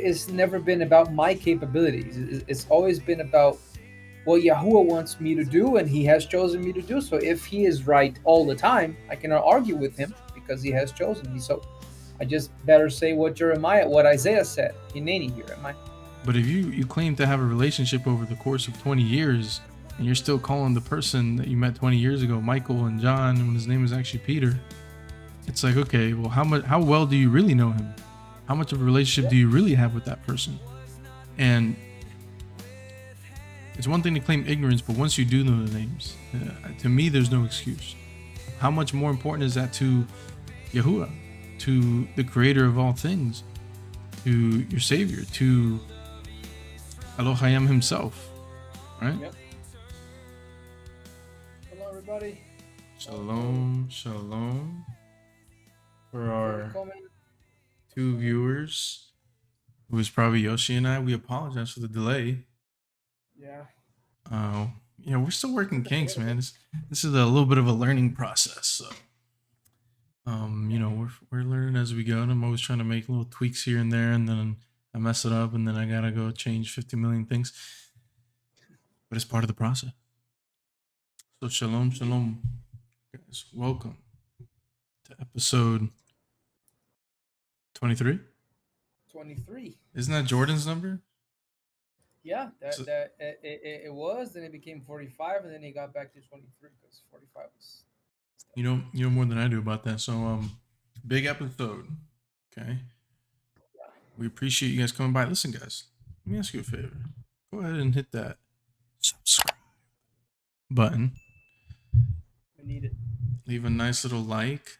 it's never been about my capabilities. It's always been about what Yahuah wants me to do, and He has chosen me to do so. If He is right all the time, I cannot argue with Him because He has chosen me. So I just better say what Isaiah said. Hineni, here am I. But if you claim to have a relationship over the course of 20 years, and you're still calling the person that you met 20 years ago Michael and John, when his name is actually Peter, it's like, okay, well, how well do you really know him? How much of a relationship do you really have with that person? And it's one thing to claim ignorance, but once you do know the names, to me, there's no excuse. How much more important is that to Yahuah, to the creator of all things, to your savior, to Elohim himself, right? Yep. Hello, everybody. Shalom, shalom. For our 2 viewers, who is probably Yoshi and I, we apologize for the delay. Yeah. We're still working kinks, man. This is a little bit of a learning process. So, we're learning as we go, and I'm always trying to make little tweaks here and there, and then I mess it up, and then I gotta go change 50 million things. But it's part of the process. So shalom, shalom, guys. Welcome to episode 23. 23. Isn't that Jordan's number? Yeah, it was. Then it became 45, and then he got back to 23 because 45 was. You know more than I do about that. So big episode. Okay. Yeah. We appreciate you guys coming by. Listen, guys, let me ask you a favor. Go ahead and hit that subscribe button. We need it. Leave a nice little like.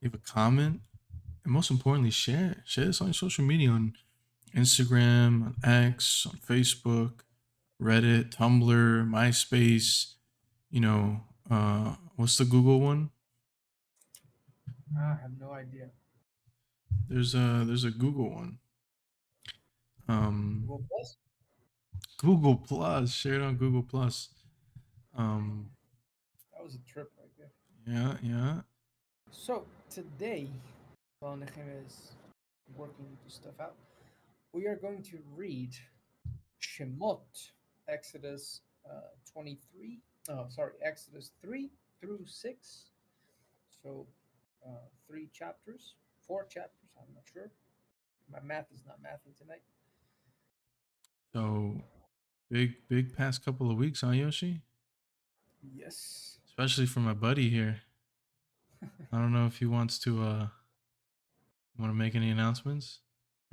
Leave a comment. And most importantly, share. Share this on your social media, on Instagram, on X, on Facebook, Reddit, Tumblr, MySpace. What's the Google one? I have no idea. There's a Google one. Google Plus. Google Plus. Share it on Google Plus. That was a trip right there. Yeah. So today, while Nechem is working this stuff out, we are going to read Shemot, Exodus 23. Oh, sorry, Exodus 3 through 6. So 4 chapters. I'm not sure. My math is not mathing tonight. So big past couple of weeks, huh, Yoshi? Yes. Especially for my buddy here. I don't know if he wants to want to make any announcements,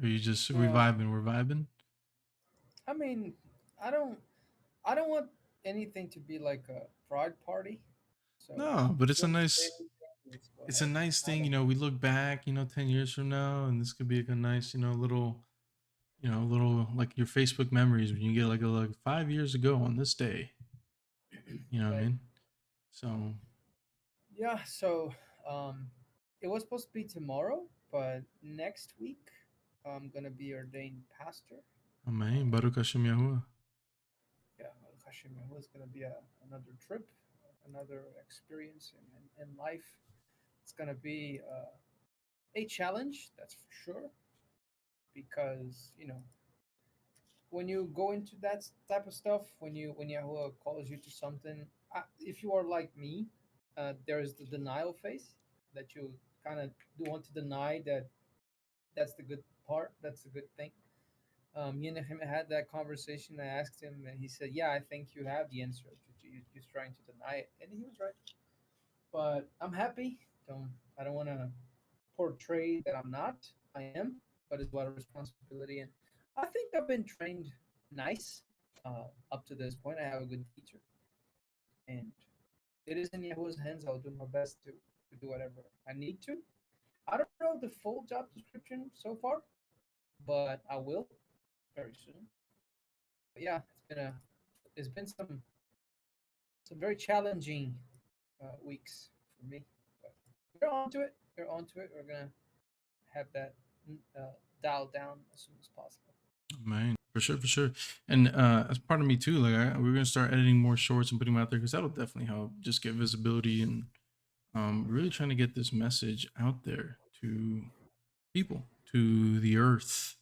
or you just we're vibing. I mean, I don't want anything to be like a pride party. So no, but it's a nice thing. We look back, 10 years from now, and this could be like a nice, little like your Facebook memories when you get like 5 years ago on this day. You know what I mean? So yeah, so it was supposed to be tomorrow, but next week I'm gonna be ordained pastor. Amen. Baruch Hashem Yahuah. Yeah, Baruch Hashem Yahuah is gonna be another trip, another experience in life. It's gonna be a challenge, that's for sure, because when you go into that type of stuff, when Yahuwah calls you to something, if you are like me, there's the denial phase that you kind of do want to deny that that's the good part, that's the good thing. Me and him had that conversation. I asked him, and he said, "Yeah, I think you have the answer. You're just trying to deny it," and he was right. But I'm happy. I don't want to portray that I'm not. I am, but it's a lot of responsibility, and I think I've been trained nice up to this point. I have a good teacher, and it is in Yahuwah's hands. I'll do my best to do whatever I need to. I don't know the full job description so far, but I will very soon. But yeah, it's been some very challenging weeks for me. But we're on to it. We're on to it. We're gonna have that dialed down as soon as possible. Man, for sure. And as part of me too, like we're gonna start editing more shorts and putting them out there because that'll definitely help just get visibility and really trying to get this message out there to people, to the earth.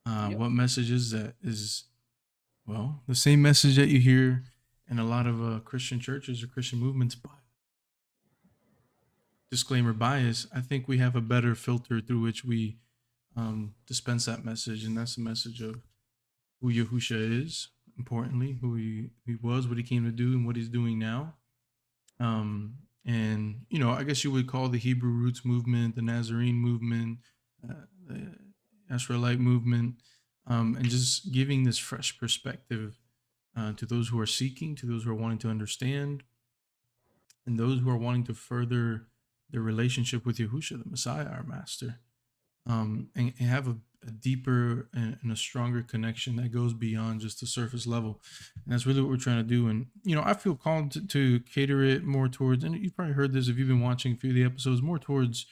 What message is that? Is, well, the same message that you hear in a lot of Christian churches or Christian movements, but disclaimer bias, I think we have a better filter through which we dispense that message, and that's the message of who Yahusha is, importantly, who he was, what he came to do, and what he's doing now. And, you know, I guess you would call the Hebrew Roots movement, the Nazarene movement, the Israelite movement, and just giving this fresh perspective to those who are seeking, to those who are wanting to understand, and those who are wanting to further their relationship with Yahusha, the Messiah, our Master, and have a deeper and a stronger connection that goes beyond just the surface level. And that's really what we're trying to do. And, you know, I feel called to cater it more towards, and you've probably heard this if you've been watching a few of the episodes, more towards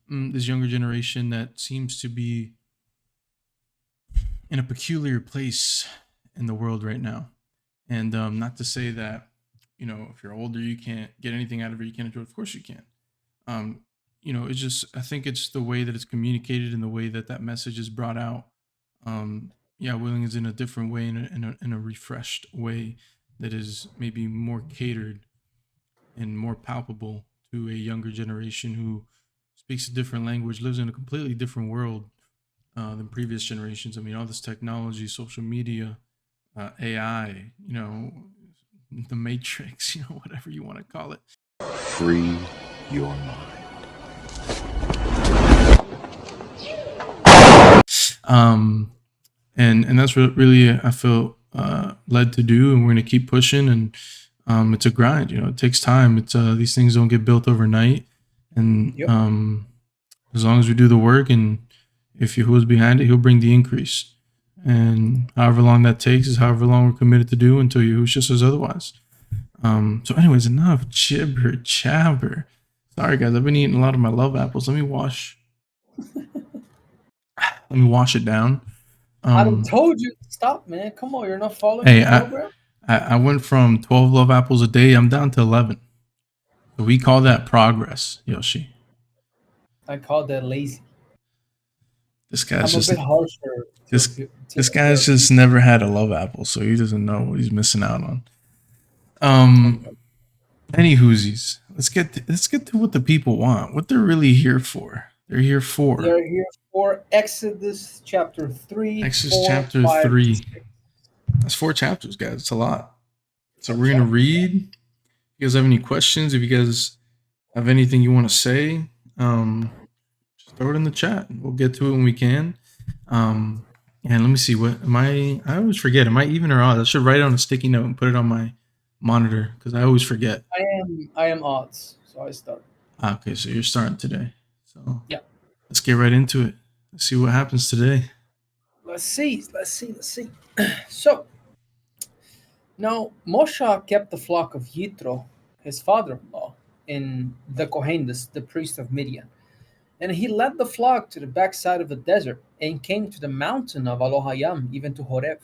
this younger generation that seems to be in a peculiar place in the world right now. And not to say that, you know, if you're older, you can't get anything out of it, you can't enjoy it. Of course you can. You know, it's just, I think it's the way that it's communicated and the way that that message is brought out. Willing is in a different way, in a refreshed way that is maybe more catered and more palpable to a younger generation who speaks a different language, lives in a completely different world than previous generations. I mean, all this technology, social media, AI, you know, the Matrix, you know, whatever you want to call it. Free your mind. And that's what really I feel led to do, and we're going to keep pushing. And it's a grind, you know, it takes time. It's these things don't get built overnight, and as long as we do the work, and if Yahuwah's behind it, he'll bring the increase. And however long that takes is however long we're committed to do until Yahusha says otherwise. So anyways, enough jibber jabber. Sorry guys, I've been eating a lot of my love apples. Let me wash it down. I told you to stop, man. Come on, you're not following the program. I went from 12 love apples a day. I'm down to 11. So we call that progress, Yoshi. I call that lazy. This guy's I'm just a bit harsher. This guy's just never had a love apple, so he doesn't know what he's missing out on. Any whoosies. Let's get to what the people want. What they're really here for. They're here for Exodus chapter 3. Exodus chapter 3. That's 4 chapters, guys. It's a lot. So we're gonna read. If you guys have any questions, if you guys have anything you want to say, just throw it in the chat. We'll get to it when we can. And let me see, what am I always forget. Am I even or odd? I should write it on a sticky note and put it on my monitor because I always forget. I am odds, so I start. Okay, so you're starting today. So yeah, let's get right into it. Let's see what happens today. Let's see. So now Moshe kept the flock of Yitro, his father-in-law, in the Kohen, the priest of Midian. And he led the flock to the backside of the desert and came to the mountain of Elohayim, even to Horeb.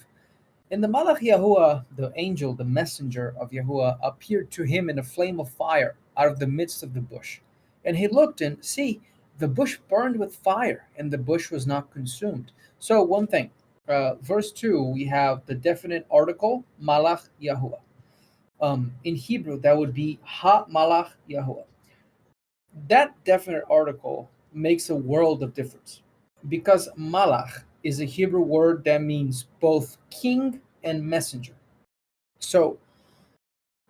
And the Malach Yahuah, the angel, the messenger of Yahuah, appeared to him in a flame of fire out of the midst of the bush. And he looked, and see, the bush burned with fire, and the bush was not consumed. So one thing, verse 2, we have the definite article, Malach Yahuah. In Hebrew, that would be Ha Malach Yahuah. That definite article makes a world of difference because Malach is a Hebrew word that means both king and messenger. So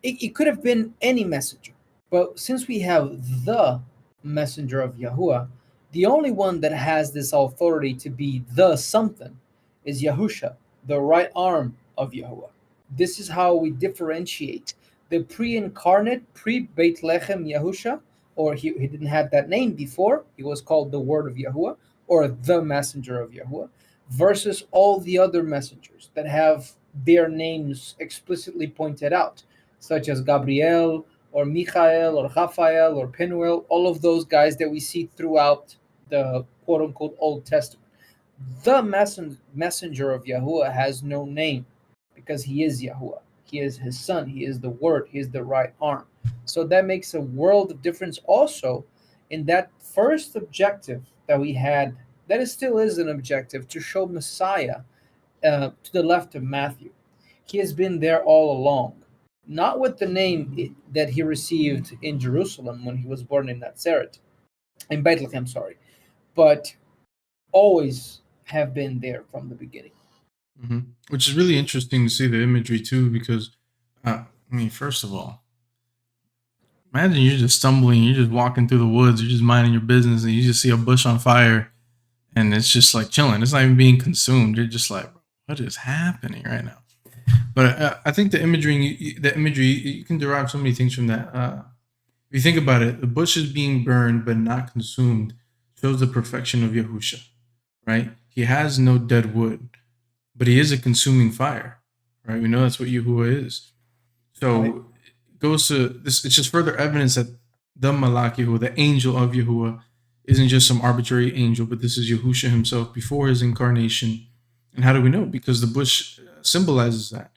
it could have been any messenger, but since we have the messenger of Yahuah, the only one that has this authority to be the something is Yahusha, the right arm of Yahuah. This is how we differentiate the pre-incarnate, pre-Beit Lechem Yahusha, or he didn't have that name before. He was called the Word of Yahuah, or the Messenger of Yahuah, versus all the other messengers that have their names explicitly pointed out, such as Gabriel, or Michael, or Raphael, or Penuel, all of those guys that we see throughout the quote-unquote Old Testament. The messenger of Yahuah has no name because he is Yahuah. He is his son. He is the Word. He is the right arm. So that makes a world of difference also in that first objective that we had that it still is an objective to show Messiah to the left of Matthew. He has been there all along, not with the name that he received in Jerusalem when he was born in Nazareth, in Bethlehem, sorry, but always have been there from the beginning. Mm-hmm. Which is really interesting to see the imagery too, because I mean, first of all, imagine you're just stumbling, you're just walking through the woods, you're just minding your business, and you just see a bush on fire, and it's just like chilling. It's not even being consumed. You're just like, what is happening right now? But I think the imagery, you can derive so many things from that. If you think about it, the bush is being burned but not consumed shows the perfection of Yahusha, right? He has no dead wood, but he is a consuming fire, right? We know that's what Yahuah is. So it goes to this. It's just further evidence that the Malach Yahuah, the angel of Yahuah, isn't just some arbitrary angel, but this is Yahusha himself before his incarnation. And how do we know? Because the bush symbolizes that.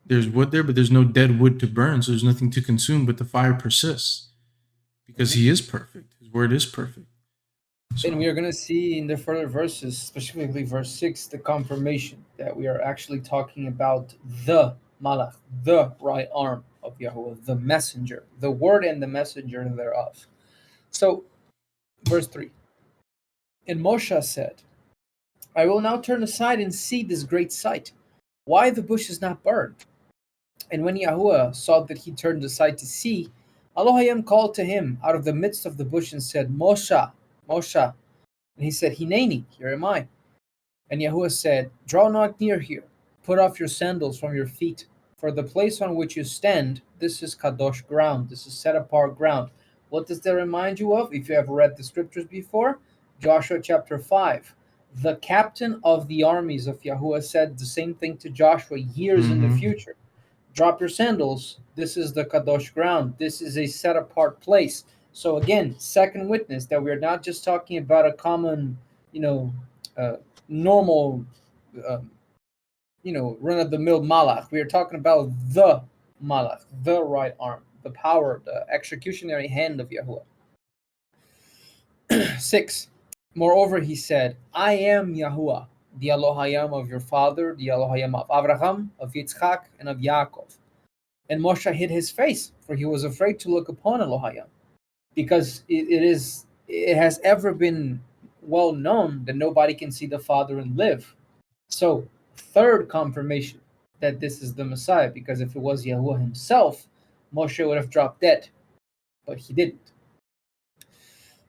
There's wood there, but there's no dead wood to burn, so there's nothing to consume, but the fire persists because he is perfect. His word is perfect. So, and we are going to see in the further verses, specifically verse 6, the confirmation that we are actually talking about the Malach, the right arm of Yahuah, the messenger, the word and the messenger thereof. So, verse 3, and Moshe said, I will now turn aside and see this great sight, why the bush is not burned. And when Yahuah saw that he turned aside to see, Elohim called to him out of the midst of the bush and said, Moshe, Moshe. And he said, Hineni, here am I. And Yahuah said, draw not near here, put off your sandals from your feet, for the place on which you stand, this is kadosh ground, this is set apart ground. What does that remind you of? If you have read the scriptures before, Joshua chapter 5. The captain of the armies of Yahuah said the same thing to Joshua years in the future. Drop your sandals. This is the kadosh ground. This is a set apart place. So again, second witness that we're not just talking about a common, normal, run of the mill malach. We are talking about the malach, the right arm, the power, the executionary hand of Yahuah. 6. Moreover, he said, I am Yahuah, the Elohim of your father, the Elohim of Abraham, of Yitzchak, and of Yaakov. And Moshe hid his face, for he was afraid to look upon Elohim, because it has ever been well known that nobody can see the Father and live. So, third confirmation that this is the Messiah, because if it was Yahuah himself, Moshe would have dropped dead, but he didn't.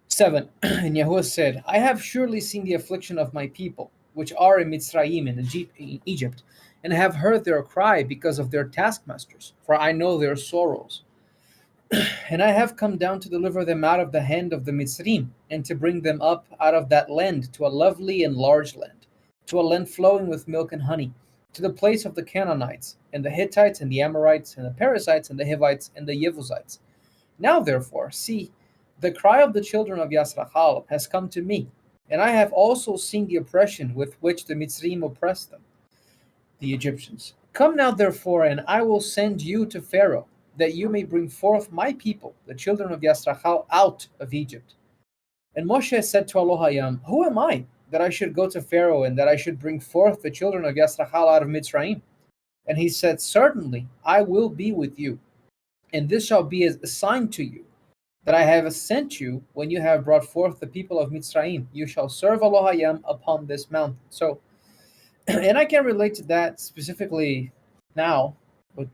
7. And Yahuah said, I have surely seen the affliction of my people, which are in Mitzrayim, in Egypt, and have heard their cry because of their taskmasters, for I know their sorrows. And I have come down to deliver them out of the hand of the Mitzrayim, and to bring them up out of that land to a lovely and large land, to a land flowing with milk and honey, to the place of the Canaanites, and the Hittites, and the Amorites, and the Perizzites, and the Hivites, and the Jebusites. Now therefore, see, the cry of the children of Yisrachal has come to me, and I have also seen the oppression with which the Mitzrayim oppressed them, the Egyptians. Come now therefore, and I will send you to Pharaoh, that you may bring forth my people, the children of Yisrachal, out of Egypt. And Moshe said to Elohim, who am I, that I should go to Pharaoh, and that I should bring forth the children of Yisrachal out of Mitzrayim? And he said, certainly I will be with you, and this shall be a sign to you, that I have sent you when you have brought forth the people of Mitzrayim. You shall serve Elohim upon this mountain. So, and I can relate to that specifically now with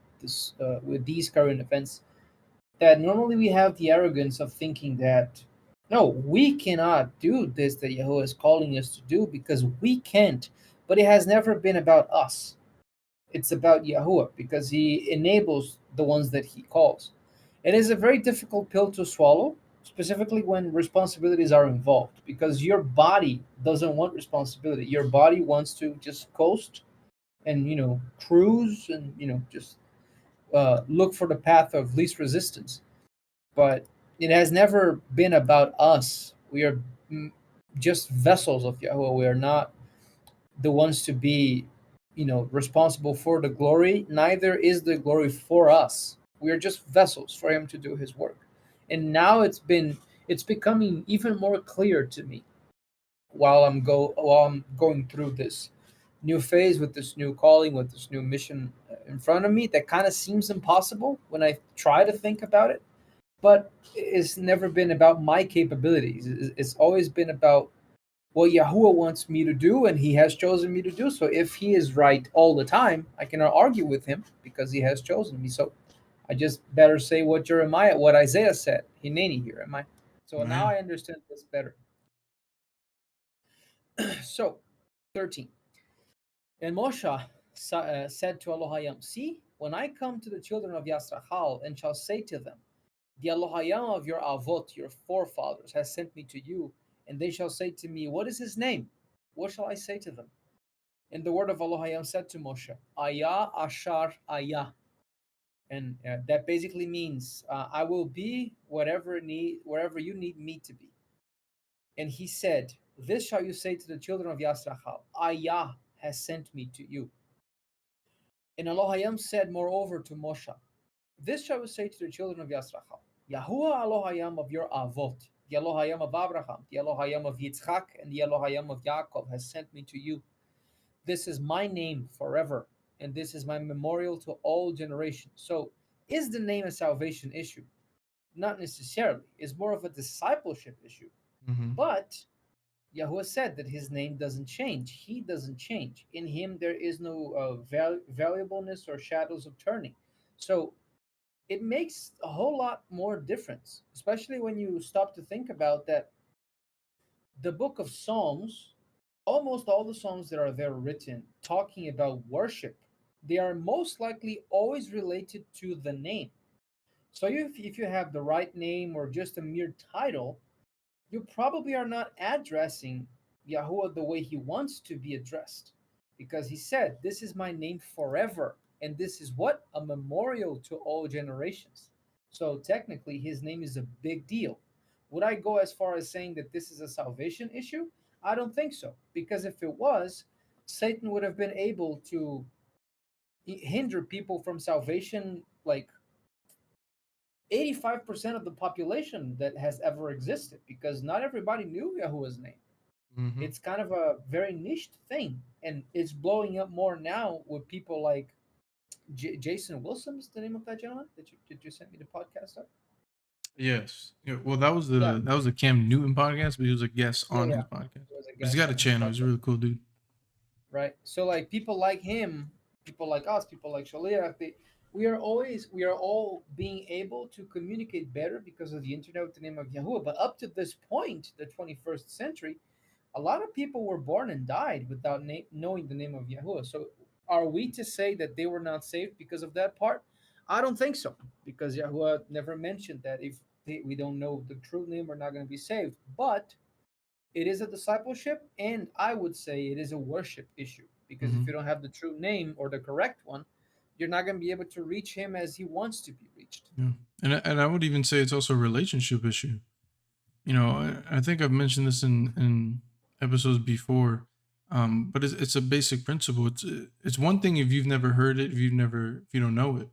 these current events, that normally we have the arrogance of thinking that, no, we cannot do this that Yahuah is calling us to do because we can't. But it has never been about us. It's about Yahuah, because he enables the ones that he calls. It is a very difficult pill to swallow, specifically when responsibilities are involved, because your body doesn't want responsibility. Your body wants to just coast and, cruise and, just look for the path of least resistance. But it has never been about us. We are just vessels of Yahuah. We are not the ones to be, responsible for the glory. Neither is the glory for us. We are just vessels for him to do his work. And now it's becoming even more clear to me while I'm going through this new phase with this new calling, with this new mission in front of me, that kind of seems impossible when I try to think about it. But it's never been about my capabilities. It's always been about what Yahuah wants me to do, and He has chosen me to do. So if He is right all the time, I cannot argue with Him because He has chosen me. So I just better say what Isaiah said. Hineni here, am I? So now Man. I understand this better. So, 13. And Moshe said to Elohim, see, when I come to the children of Yisrachal and shall say to them, the Elohim of your avot, your forefathers, has sent me to you, and they shall say to me, what is his name? What shall I say to them? And the word of Elohim said to Moshe, Ayah Ashar Ayah. And that basically means I will be wherever you need me to be. And he said, this shall you say to the children of Yisrachal, Ayah has sent me to you. And Elohim said moreover to Moshe, this shall you say to the children of Yisrachal, Yahuah Elohim of your avot, the Elohim of Abraham, the Elohim of Yitzchak, and the Elohim of Yaakov has sent me to you. This is my name forever, and this is my memorial to all generations. So, is the name a salvation issue? Not necessarily. It's more of a discipleship issue. Mm-hmm. But Yahuwah said that his name doesn't change. He doesn't change. In him, there is no variableness or shadows of turning. So it makes a whole lot more difference, especially when you stop to think about that. The book of Psalms, almost all the Psalms that are there written talking about worship, they are most likely always related to the name. So if you have the right name or just a mere title, you probably are not addressing Yahuwah the way he wants to be addressed. Because he said, this is my name forever. And this is what? A memorial to all generations. So technically, his name is a big deal. Would I go as far as saying that this is a salvation issue? I don't think so. Because if it was, Satan would have been able to hinder people from salvation like 85% of the population that has ever existed, because not everybody knew Yahuwah's name. Mm-hmm. It's kind of a very niche thing, and it's blowing up more now with people like Jason Wilson is the name of that gentleman that you sent me the podcast of. Yes. Yeah. Well, that was Yeah, the Cam Newton podcast, but he was a guest yeah, on yeah. his podcast. He was a But he's guest got a on his channel. He's a podcast, really cool dude. right? So like people like him, people like us, people like Shaliach, we are all being able to communicate better because of the internet with the name of Yahuwah. But up to this point, the 21st century, a lot of people were born and died without knowing the name of Yahuwah. So are we to say that they were not saved because of that part? I don't think so, because Yahuwah never mentioned that if we don't know the true name, we're not going to be saved. But it is a discipleship, and I would say it is a worship issue, because if Mm-hmm. you don't have the true name or the correct one, you're not going to be able to reach him as he wants to be reached. Yeah. And I would even say it's also a relationship issue. You know, I think I've mentioned this in episodes before, but it's a basic principle. It's one thing if you've never heard it, if you don't know it,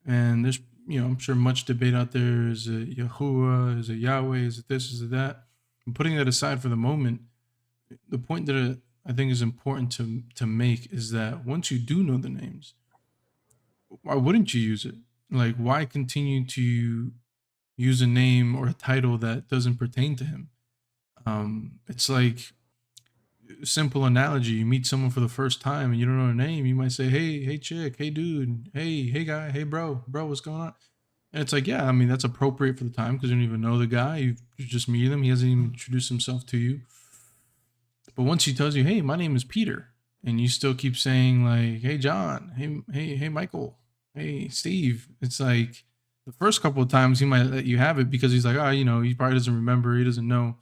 and there's, you know, I'm sure much debate out there. Is it Yahuah? Is it Yahweh? Is it this? Is it that? And putting that aside for the moment, the point that I think is important to make is that once you do know the names, why wouldn't you use it? Like, why continue to use a name or a title that doesn't pertain to him? It's like, simple analogy: you meet someone for the first time and you don't know their name, you might say, hey chick, hey dude, hey guy, hey bro, what's going on? And it's like, yeah, I mean, that's appropriate for the time because you don't even know the guy. You just meet him. He hasn't even introduced himself to you. But once he tells you, hey, my name is Peter, and you still keep saying like, hey John, hey Michael, hey Steve, it's like the first couple of times he might let you have it because he's like, oh, you know, he probably doesn't remember, he doesn't know.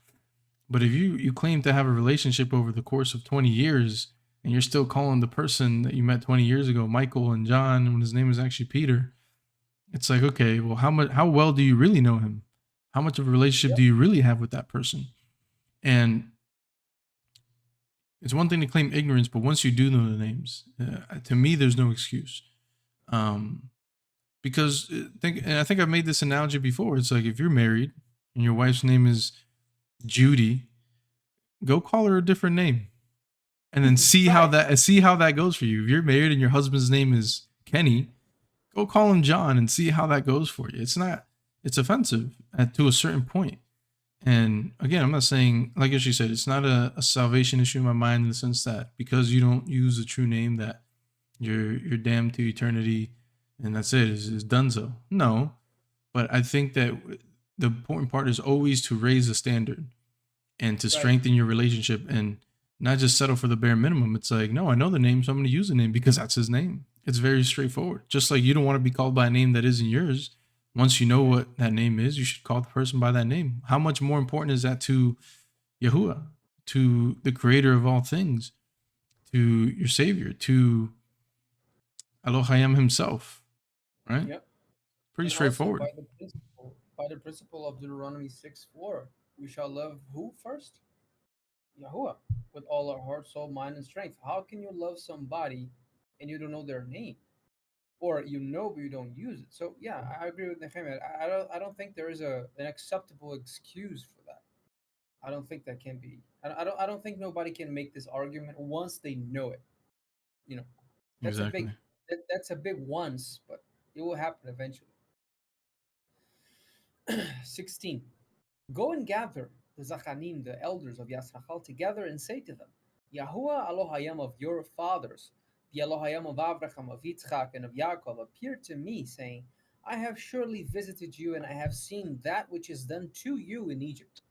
But if you claim to have a relationship over the course of 20 years and you're still calling the person that you met 20 years ago Michael and John when his name is actually Peter, it's like, okay, well, how well do you really know him? How much of a relationship Yep. do you really have with that person? And it's one thing to claim ignorance, but once you do know the names, to me, there's no excuse. Because I think I've made this analogy before. It's like if you're married and your wife's name is Judy, go call her a different name, and then see how that goes for you. If you're married and your husband's name is Kenny, go call him John and see how that goes for you. It's offensive to a certain point. And again, I'm not saying, like as she said, it's not a salvation issue in my mind in the sense that because you don't use a true name that you're damned to eternity and that's it, is donezo. No, but I think that the important part is always to raise the standard and to strengthen your relationship and not just settle for the bare minimum. It's like, no, I know the name, so I'm going to use the name because that's his name. It's very straightforward. Just like you don't want to be called by a name that isn't yours. Once you know what that name is, you should call the person by that name. How much more important is that to Yahuah, to the creator of all things, to your savior, to Elohim himself, right? Yep. Pretty And straightforward. Also by the principle of Deuteronomy 6:4, we shall love who first? Yahuah, with all our heart, soul, mind, and strength. How can you love somebody and you don't know their name? Or you know but you don't use it. So yeah, I agree with Nehemiah. I don't think there is an acceptable excuse for that. I don't think that can be. I don't think nobody can make this argument once they know it. You know, that's a Exactly. big that's a big once, but it will happen eventually. 16. Go and gather the Zachanim, the elders of Yisrachel, together and say to them, Yahuah Elohayim of your fathers, the Elohayim of Abraham, of Yitzchak, and of Yaakov, appeared to me, saying, I have surely visited you, and I have seen that which is done to you in Egypt.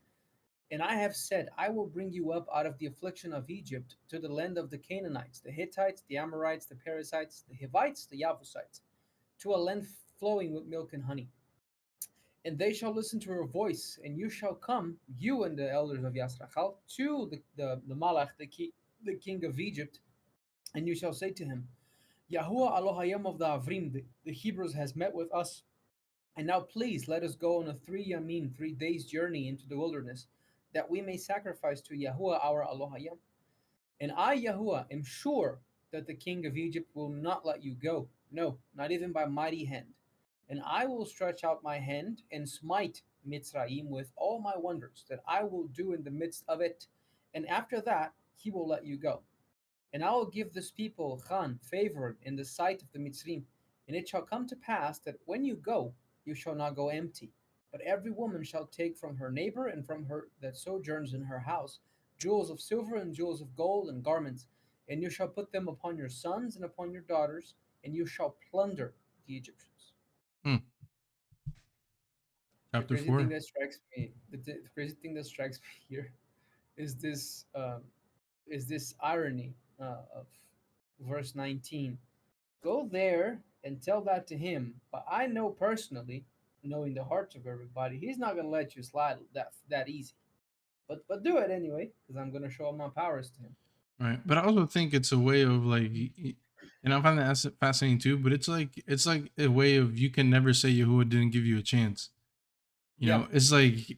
And I have said, I will bring you up out of the affliction of Egypt to the land of the Canaanites, the Hittites, the Amorites, the Perizzites, the Hivites, the Yavusites, to a land flowing with milk and honey. And they shall listen to her voice, and you shall come, you and the elders of Yisrachel, to the Malach, the king of Egypt, and you shall say to him, Yahuah Elohayim of the Avrim, the Hebrews, has met with us. And now please let us go on a 3 days journey into the wilderness, that we may sacrifice to Yahuah our Elohayim. And I, Yahuah, am sure that the king of Egypt will not let you go. No, not even by mighty hand. And I will stretch out my hand and smite Mitzrayim with all my wonders that I will do in the midst of it. And after that, he will let you go. And I will give this people Khan favor in the sight of the Mitzrayim. And it shall come to pass that when you go, you shall not go empty. But every woman shall take from her neighbor and from her that sojourns in her house jewels of silver and jewels of gold and garments. And you shall put them upon your sons and upon your daughters, and you shall plunder the Egyptians. Chapter The crazy 4. thing that strikes me, the crazy thing that strikes me here is this irony of verse 19. Go there and tell that to him, but I know personally, knowing the hearts of everybody, he's not gonna let you slide that easy. But do it anyway, because I'm gonna show my powers to him. Right. But I also think it's a way of like, and I find that fascinating too, but it's like a way of, you can never say Yahuah didn't give you a chance. You know, it's like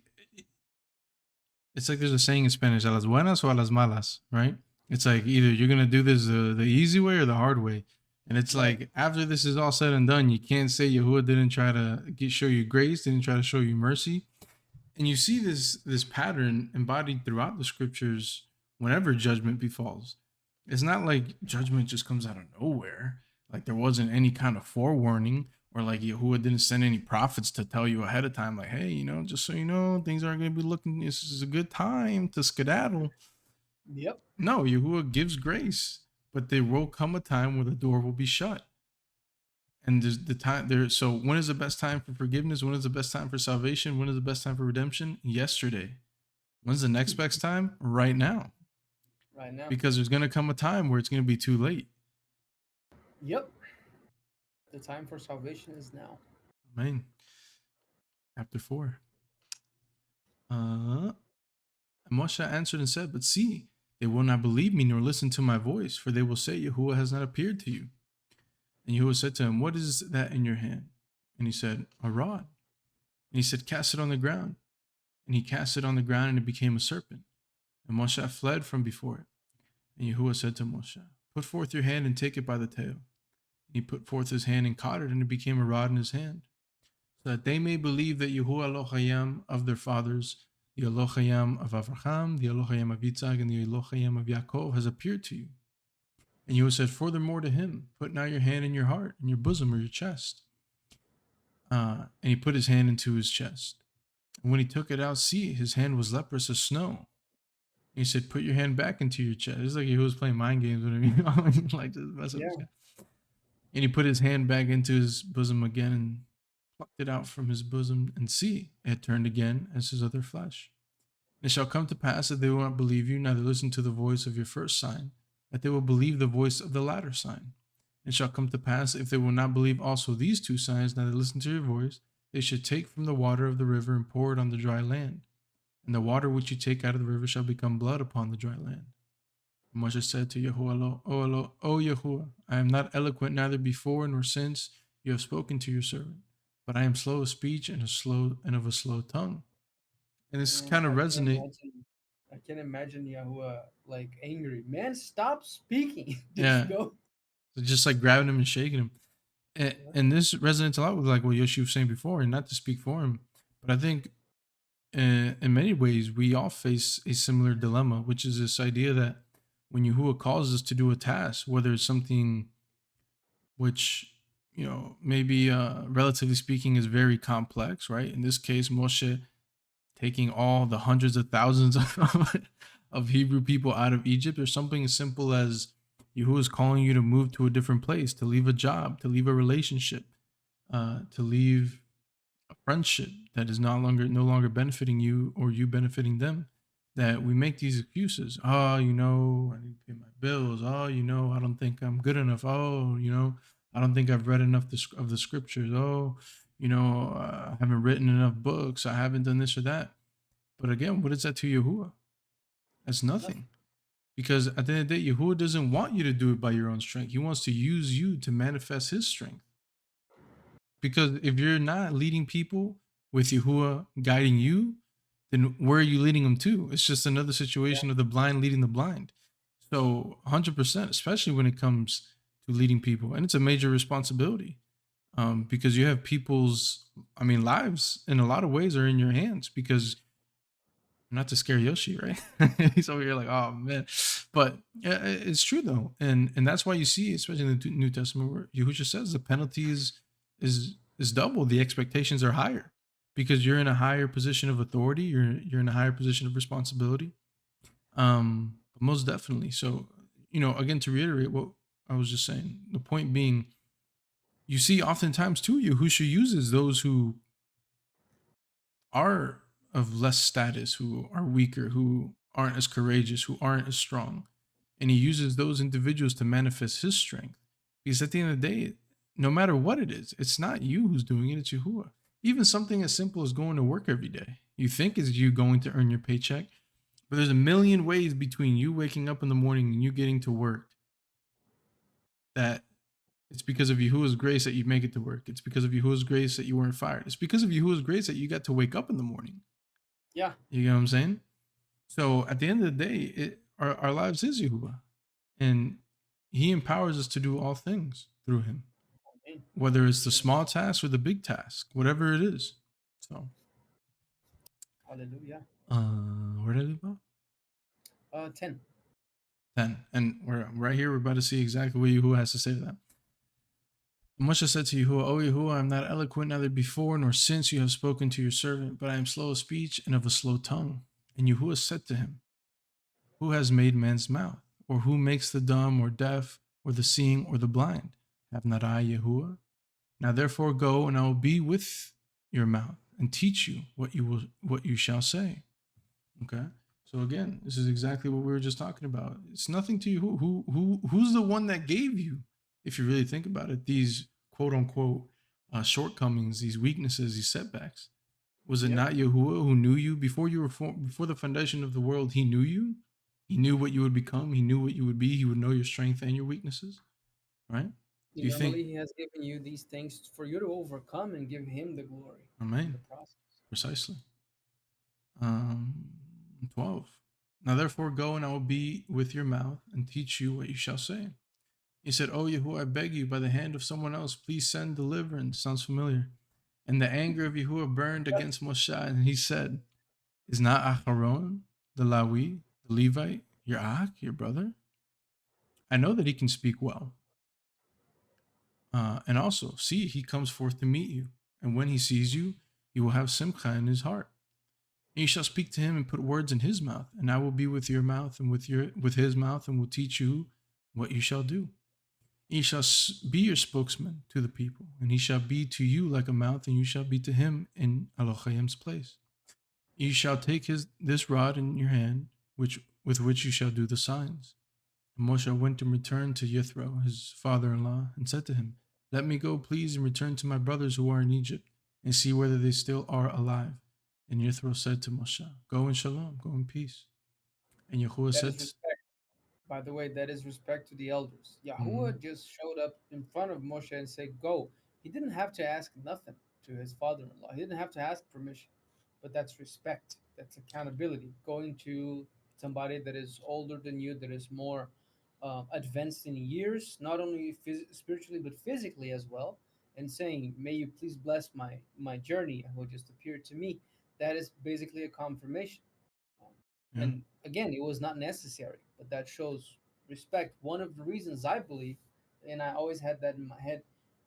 there's a saying in Spanish, a las buenas o a las malas, right? It's like either you're going to do this the easy way or the hard way. And it's like, after this is all said and done, you can't say Yahuah didn't try to show you grace, didn't try to show you mercy. And you see this pattern embodied throughout the scriptures whenever judgment befalls. It's not like judgment just comes out of nowhere. Like there wasn't any kind of forewarning, or like Yahuah didn't send any prophets to tell you ahead of time, like, hey, just so you know, things aren't going to be looking, this is a good time to skedaddle. Yep. No, Yahuah gives grace, but there will come a time where the door will be shut. And there's the time there. So when is the best time for forgiveness? When is the best time for salvation? When is the best time for redemption? Yesterday. When's the next best time? Right now. Right now. Because there's going to come a time where it's going to be too late. Yep. The time for salvation is now. Amen. Chapter 4. Moshe answered and said, but see, they will not believe me nor listen to my voice, for they will say, Yahuah has not appeared to you. And Yahuah said to him, what is that in your hand? And he said, a rod. And he said, cast it on the ground. And he cast it on the ground, and it became a serpent. And Moshe fled from before it. And Yahuah said to Moshe, put forth your hand and take it by the tail. And he put forth his hand and caught it, and it became a rod in his hand. So that they may believe that Yahuah Elohayim of their fathers, the Elohim of Avraham, the Elohim of Yitzhak, and the Elohim of Yaakov has appeared to you. And Yahuwah said, furthermore to him, put now your hand in your heart, in your bosom or your chest. And he put his hand into his chest. And when he took it out, see, his hand was leprous as snow. And he said, put your hand back into your chest. It's like he was playing mind games with him. Like, just mess up his hand. And he put his hand back into his bosom again and plucked it out from his bosom. And see, it had turned again as his other flesh. And it shall come to pass that they will not believe you, neither listen to the voice of your first sign, that they will believe the voice of the latter sign. It shall come to pass, if they will not believe also these two signs, neither listen to your voice, they should take from the water of the river and pour it on the dry land. And the water which you take out of the river shall become blood upon the dry land. And Moshe said to Yahuwah, O Yahuwah, I am not eloquent neither before nor since you have spoken to your servant, but I am slow of speech and of a slow tongue. And this kind of resonates. I can imagine Yahuwah like angry. Man, stop speaking. Just go. So just like grabbing him and shaking him. And this resonates a lot with like what Yoshi was saying before, and not to speak for him, but I think in many ways we all face a similar dilemma, which is this idea that when Yahuwah calls us to do a task, whether it's something which, maybe relatively speaking is very complex, right? In this case, Moshe taking all the hundreds of thousands of Hebrew people out of Egypt, or something as simple as Yahuwah is calling you to move to a different place, to leave a job, to leave a relationship, to leave a friendship that is no longer benefiting you or you benefiting them, that we make these excuses. I need to pay my bills. I don't think I'm good enough. I don't think I've read enough of the scriptures. I haven't written enough books. I haven't done this or that. But again, what is that to Yahuwah? That's nothing. Because at the end of the day, Yahuwah doesn't want you to do it by your own strength. He wants to use you to manifest his strength. Because if you're not leading people with Yahuwah guiding you, then where are you leading them to? It's just another situation of the blind leading the blind. So 100%, especially when it comes to leading people. And it's a major responsibility because you have people's, lives in a lot of ways are in your hands, because not to scare Yoshi, right? He's over here like, oh man. But it's true though. And that's why you see, especially in the New Testament, where Yahusha says the penalty is double. The expectations are higher because you're in a higher position of authority. You're in a higher position of responsibility. Most definitely. So, again, to reiterate what I was just saying, the point being, you see oftentimes too, Yahusha uses those who are of less status, who are weaker, who aren't as courageous, who aren't as strong. And he uses those individuals to manifest his strength. Because at the end of the day, no matter what it is, it's not you who's doing it, it's Yahuwah. Even something as simple as going to work every day. You think is you going to earn your paycheck, but there's a million ways between you waking up in the morning and you getting to work that it's because of Yahuwah's grace that you make it to work. It's because of Yahuwah's grace that you weren't fired. It's because of Yahuwah's grace that you got to wake up in the morning. Yeah. You know what I'm saying? So at the end of the day, our lives is Yahuwah. And he empowers us to do all things through him. Amen. Whether it's the small task or the big task, whatever it is. So. Hallelujah. Where did I leave off? 10. 10. And we're right here. We're about to see exactly what Yahuwah has to say to that. Moshe said to Yahuwah, O Yahuwah, I am not eloquent neither before nor since you have spoken to your servant, but I am slow of speech and of a slow tongue. And Yahuwah said to him, who has made man's mouth? Or who makes the dumb or deaf or the seeing or the blind? Have not I, Yahuwah? Now therefore go, and I will be with your mouth and teach you what you shall say. Okay. So again, this is exactly what we were just talking about. It's nothing to you. Who's the one that gave you, if you really think about it, these quote unquote shortcomings, these weaknesses, these setbacks? Was it not Yahuwah who knew you before you were before the foundation of the world? He knew you. He knew what you would become. He knew what you would be. He would know your strength and your weaknesses, right? Do you think he has given you these things for you to overcome and give him the glory? Amen. The process. Precisely. 12. Now therefore go, and I will be with your mouth and teach you what you shall say. He said, O Yahuwah, I beg you, by the hand of someone else, please send deliverance. Sounds familiar. And the anger of Yahuwah burned against Moshe, and he said, Is not Aharon, the Lawi, the Levite, your Ach, your brother? I know that he can speak well. And also, see, he comes forth to meet you. And when he sees you, he will have simcha in his heart. And you shall speak to him and put words in his mouth, and I will be with your mouth and with his mouth, and will teach you what you shall do. He shall be your spokesman to the people, and he shall be to you like a mouth, and you shall be to him in Elohim's place. You shall take this rod in your hand, with which you shall do the signs. And Moshe went and returned to Yithro, his father-in-law, and said to him, Let me go, please, and return to my brothers who are in Egypt, and see whether they still are alive. And Yithro said to Moshe, Go in shalom, go in peace. And Yahuah That said, is respect. By the way, that is respect to the elders. Mhm. Yahuwah just showed up in front of Moshe and said, Go. He didn't have to ask nothing to his father in law, he didn't have to ask permission. But that's respect, that's accountability. Going to somebody that is older than you, that is more advanced in years, not only spiritually, but physically as well, and saying, May you please bless my journey, who just appeared to me. That is basically a confirmation. Um, Yeah, and again, it was not necessary, but that shows respect. One of the reasons I believe, and I always had that in my head,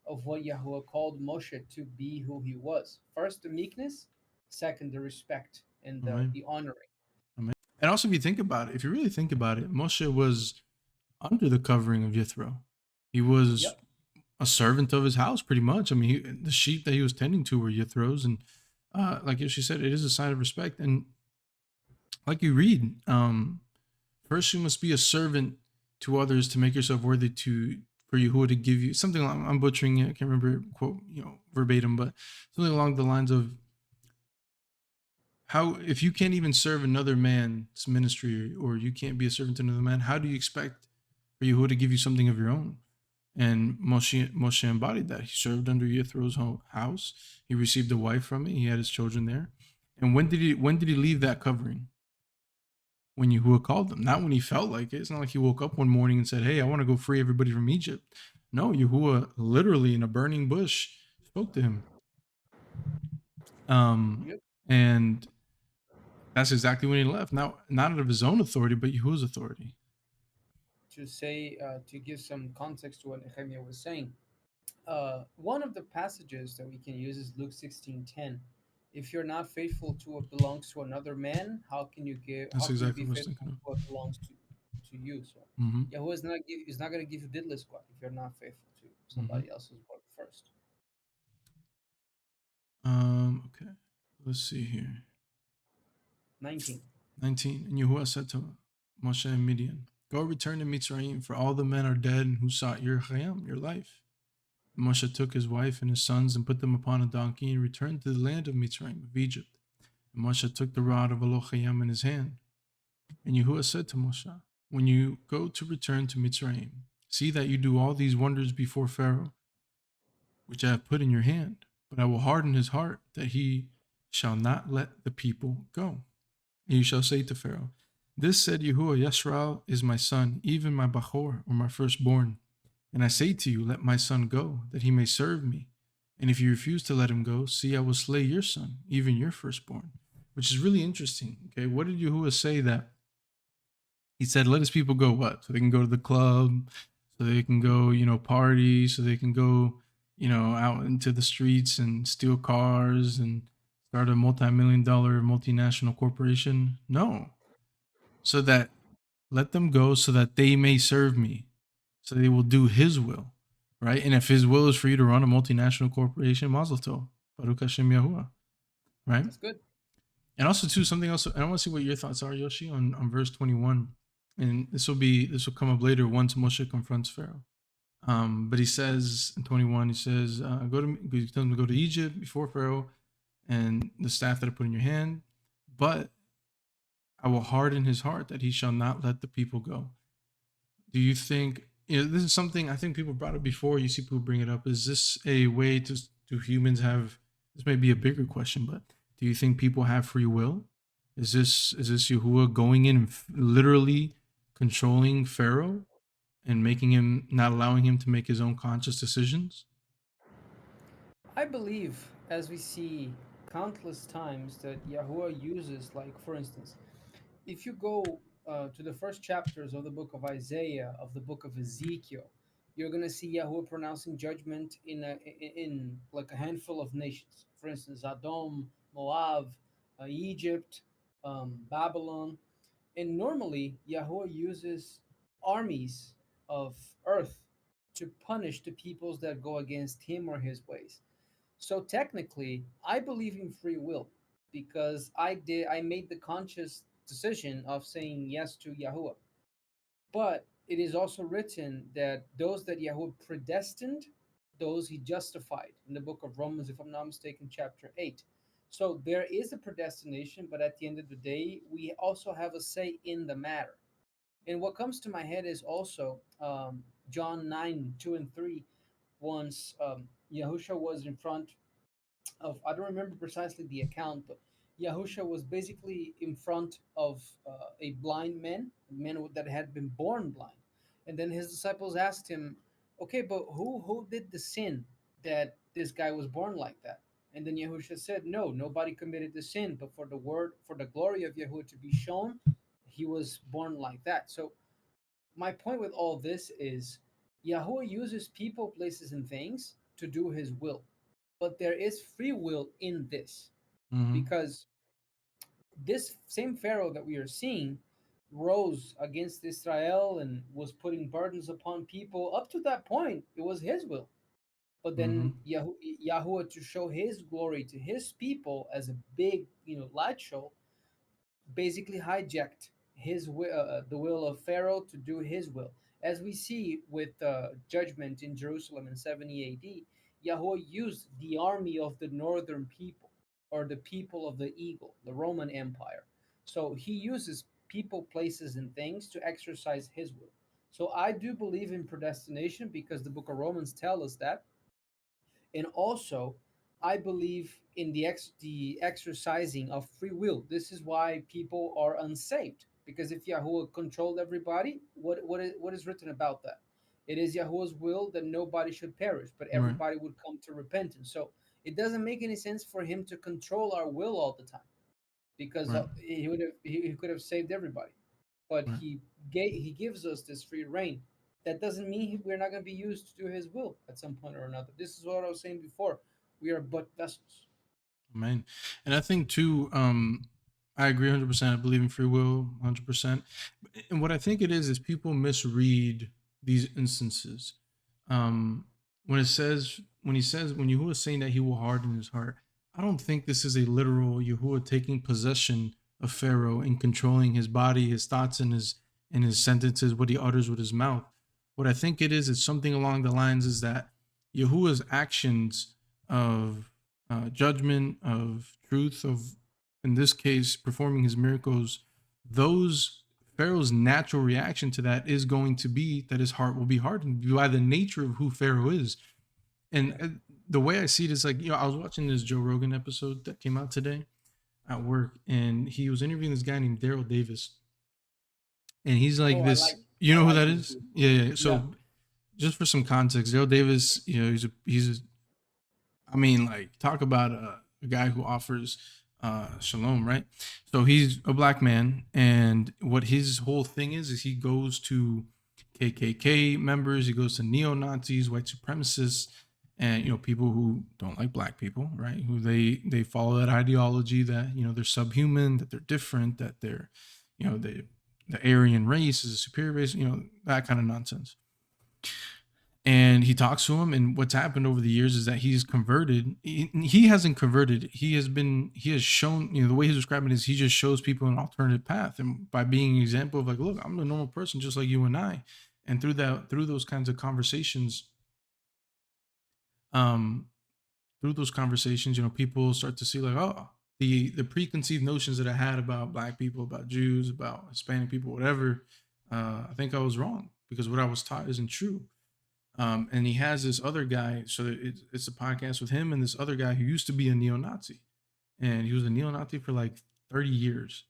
of what Yahuwah called Moshe to be who he was. First, the meekness, second, the respect and amen. the honoring. Amen. And also, if you think about it, if you really think about it, Moshe was under the covering of Yithro. He was Yep. a servant of his house, pretty much. I mean, the sheep that he was tending to were Yithro's, and like she said, it is a sign of respect. And like you read, first you must be a servant to others to make yourself worthy for Yahuwah to give you something. I'm butchering it. I can't remember quote verbatim, but something along the lines of how if you can't even serve another man's ministry, or you can't be a servant to another man, how do you expect for Yahuwah to give you something of your own? And Moshe embodied that. He served under Yithro's house. He received a wife from it. He had his children there. And when did he leave that covering? When Yahuwah called him, not when he felt like it. It's not like he woke up one morning and said, Hey, I want to go free everybody from Egypt. No, Yahuwah literally in a burning bush spoke to him. Yep. And that's exactly when he left. Now, not out of his own authority, but Yahuwah's authority. To say, to give some context to what Nehemiah was saying, one of the passages that we can use is Luke 16:10. If you're not faithful to what belongs to another man, how can you give? How That's can you exactly be what I was faithful thinking to of. what belongs to you? So Mm-hmm. Yahweh is not going to give you diddly squat if you're not faithful to Mm-hmm. somebody else's work first. Okay. Let's see here. 19. 19. And Yahuwah said to Moshe and Midian, Go return to Mitzrayim, for all the men are dead and who sought your chayam, your life. And Moshe took his wife and his sons and put them upon a donkey and returned to the land of Mitzrayim, of Egypt. And Moshe took the rod of Elohim in his hand. And Yahuwah said to Moshe, When you go to return to Mitzrayim, see that you do all these wonders before Pharaoh, which I have put in your hand. But I will harden his heart, that he shall not let the people go. And you shall say to Pharaoh, This said Yahuwah, Yisrael is my son, even my Bachor, or my firstborn. And I say to you, Let my son go, that he may serve me. And if you refuse to let him go, see, I will slay your son, even your firstborn. Which is really interesting. Okay, what did Yahuwah say that? He said, Let his people go what? So they can go to the club, so they can go, party, so they can go, out into the streets and steal cars and start a multi-million-dollar multinational corporation? No. So that let them go so that they may serve me. So they will do his will. Right? And if his will is for you to run a multinational corporation, Mazel Tov. Baruch Hashem Yahuwah. Right? That's good. And also too, something else, and I want to see what your thoughts are, Yoshi, on verse 21. And this will come up later once Moshe confronts Pharaoh. But he says in 21, he says, he tells him to go to Egypt before Pharaoh and the staff that I put in your hand, but I will harden his heart that he shall not let the people go. Do you think, this is something I think people brought up before, you see people bring it up. Is this a way do humans have, this may be a bigger question, but do you think people have free will? Is this Yahuwah going in and literally controlling Pharaoh and not allowing him to make his own conscious decisions? I believe, as we see countless times that Yahuah uses, like for instance, if you go to the first chapters of the book of Isaiah, of the book of Ezekiel, you're gonna see Yahuah pronouncing judgment in like a handful of nations. For instance, Edom, Moab, Egypt, Babylon, and normally Yahuah uses armies of earth to punish the peoples that go against him or his ways. So technically, I believe in free will because I made the conscious decision of saying yes to Yahuah. But it is also written that those that Yahuah predestined, those he justified in the book of Romans, if I'm not mistaken, chapter 8. So there is a predestination, but at the end of the day, we also have a say in the matter. And what comes to my head is also John 9, 2 and 3. Once Yahusha was in front of, I don't remember precisely the account, but Yahusha was basically in front of a blind man, a man that had been born blind. And then his disciples asked him, okay, but who did the sin that this guy was born like that? And then Yahusha said, no, nobody committed the sin, but for the glory of Yahuwah to be shown, he was born like that. So my point with all this is Yahuwah uses people, places, and things to do his will. But there is free will in this Mm-hmm. because this same Pharaoh that we are seeing rose against Israel and was putting burdens upon people. Up to that point, it was his will. But Mm-hmm. then Yahuwah, to show his glory to his people as a big, light show, basically hijacked the will of Pharaoh to do his will. As we see with judgment in Jerusalem in 70 AD, Yahuwah used the army of the northern people, or the people of the eagle, the Roman Empire. So he uses people, places, and things to exercise his will. So I do believe in predestination because the book of Romans tells us that. And also, I believe in the exercising of free will. This is why people are unsaved, because if Yahuwah controlled everybody, what is written about that? It is Yahuwah's will that nobody should perish, but Right. everybody would come to repentance. So it doesn't make any sense for him to control our will all the time, because Right. he could have saved everybody. But Right. he gives us this free reign. That doesn't mean we're not going to be used to do his will at some point or another. This is what I was saying before. We are but vessels. Amen. And I think too, I agree 100%. I believe in free will 100%. And what I think it is people misread these instances. When Yahuwah is saying that he will harden his heart, I don't think this is a literal Yahuwah taking possession of Pharaoh and controlling his body, his thoughts, and his sentences, what he utters with his mouth. What I think it is something along the lines is that Yahuwah's actions of judgment, of truth, of, in this case, performing his miracles, those Pharaoh's natural reaction to that is going to be that his heart will be hardened by the nature of who Pharaoh is. And the way I see it is like, I was watching this Joe Rogan episode that came out today at work, and he was interviewing this guy named Daryl Davis. And he's like Oh, this, I who like that this is? dude. Yeah. So Yeah. just for some context, Daryl Davis, I mean, like, talk about a guy who offers shalom, right? So he's a black man, and what his whole thing is he goes to KKK members, he goes to neo-Nazis, white supremacists, and people who don't like black people, right? Who they follow that ideology that they're subhuman, that they're different, that they're the Aryan race is a superior race, that kind of nonsense. And he talks to him, and what's happened over the years is that he's converted. He hasn't converted. He has shown, the way he's describing it is he just shows people an alternative path, and by being an example of like, look, I'm a normal person just like you and I. And through those kinds of conversations, people start to see like, oh, the preconceived notions that I had about black people, about Jews, about Hispanic people, whatever, I think I was wrong because what I was taught isn't true. And he has this other guy, so it's a podcast with him and this other guy who used to be a neo-Nazi, and he was a neo-Nazi for like 30 years.